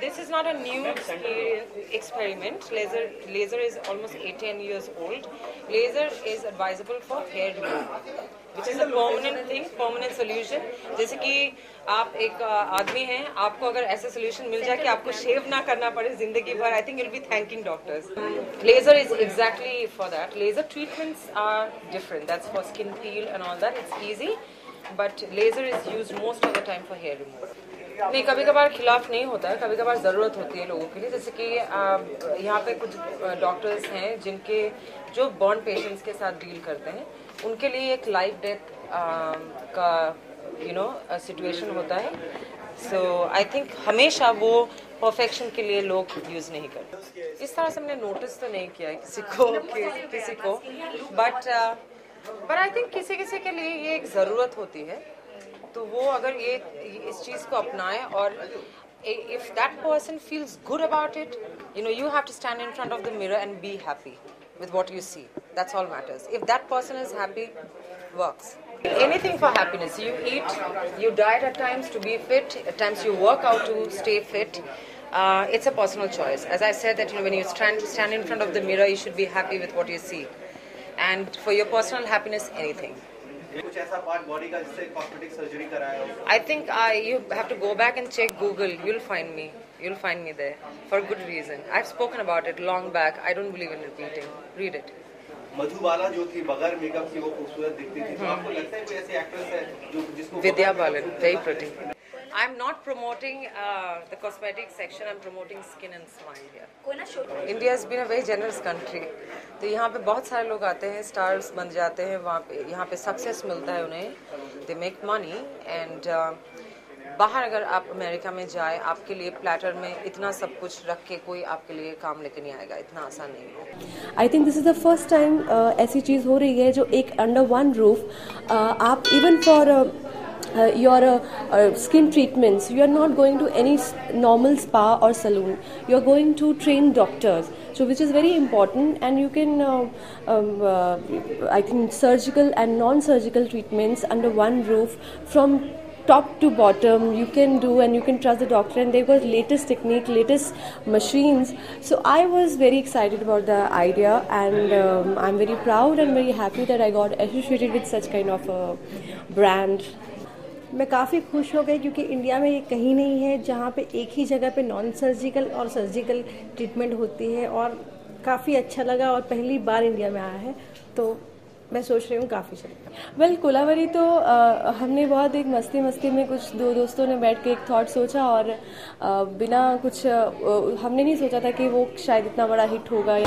This is not a new experiment. Laser is almost 8-10 years old. Laser is advisable for hair removal, which is a permanent thing, permanent solution. जैसे कि आप एक आदमी हैं, आपको अगर ऐसा solution मिल जाए कि आपको shave ना करना पड़े जिंदगी भर, I think you'll be thanking doctors. Laser is exactly for that. Laser treatments are different. That's for skin peel and all that. It's easy, but laser is used most of the time for hair removal. नहीं, कभी कभार खिलाफ नहीं होता है, कभी कभार ज़रूरत होती है लोगों के लिए। जैसे कि यहाँ पे कुछ डॉक्टर्स हैं जिनके जो बर्न पेशेंट्स के साथ डील करते हैं, उनके लिए एक लाइफ डेथ का सिचुएशन होता है। सो आई थिंक हमेशा वो परफेक्शन के लिए लोग यूज़ नहीं करते। इस तरह से हमने नोटिस तो नहीं किया है किसी को बट आई थिंक किसी किसी के लिए ये एक ज़रूरत होती है, तो वो अगर ये इस चीज़ को अपनाए और if that person feels good about it, you have to stand in front of the mirror and be happy with what you see. That's all matters. If that person is happy, works. Anything for happiness. You eat, you diet at times to be fit, at times you work out to stay fit. It's a personal choice. As I said that when you stand in front of the mirror, you should be happy with what you see. And for your personal happiness, anything. कुछ ऐसा part body का जिससे cosmetic surgery कराया हो? I think you have to go back and check Google. You'll find me there for good reason. I've spoken about it long back. I don't believe in repeating. Read it. Madhubala जो थी बगैर makeup की वो खूबसूरत दिखती थी, तो आपको लगता है कोई ऐसी एक्ट्रेस है जो जिसको? Vidya Balan, very pretty. I'm not promoting the cosmetic section. I'm promoting skin and smile here. India has been a very generous country. तो यहाँ पे बहुत सारे लोग आते हैं, स्टार्स बन जाते हैं वहाँ पे, यहाँ पे सक्सेस मिलता है उन्हें, दे मेक मनी एंड बाहर अगर आप अमेरिका में जाए, आपके लिए प्लेटर में इतना सब कुछ रख के कोई आपके लिए काम लेके नहीं आएगा, इतना आसान नहीं है। I think this is the first time ऐसी चीज़ हो रही है जो एक अंडर वन रूफ आप even for your skin treatments, you are not going to any normal spa or salon. You are going to trained doctors, so which is very important. And you can I think surgical and non-surgical treatments under one roof from top to bottom you can do, and you can trust the doctor, and they've got latest technique, latest machines. So I was very excited about the idea, and I'm very proud and very happy that I got associated with such kind of a brand. मैं काफ़ी खुश हो गई क्योंकि India में ये कहीं नहीं है जहाँ पे एक ही जगह पे नॉन सर्जिकल और सर्जिकल ट्रीटमेंट होती है, और काफ़ी अच्छा लगा और पहली बार इंडिया में आया है, तो मैं सोच रही हूँ काफ़ी चलेगा। वेल कोलावरी तो हमने बहुत एक मस्ती में कुछ दो दोस्तों ने बैठ के एक थॉट सोचा, और बिना कुछ हमने नहीं सोचा था कि वो शायद इतना बड़ा हिट होगा।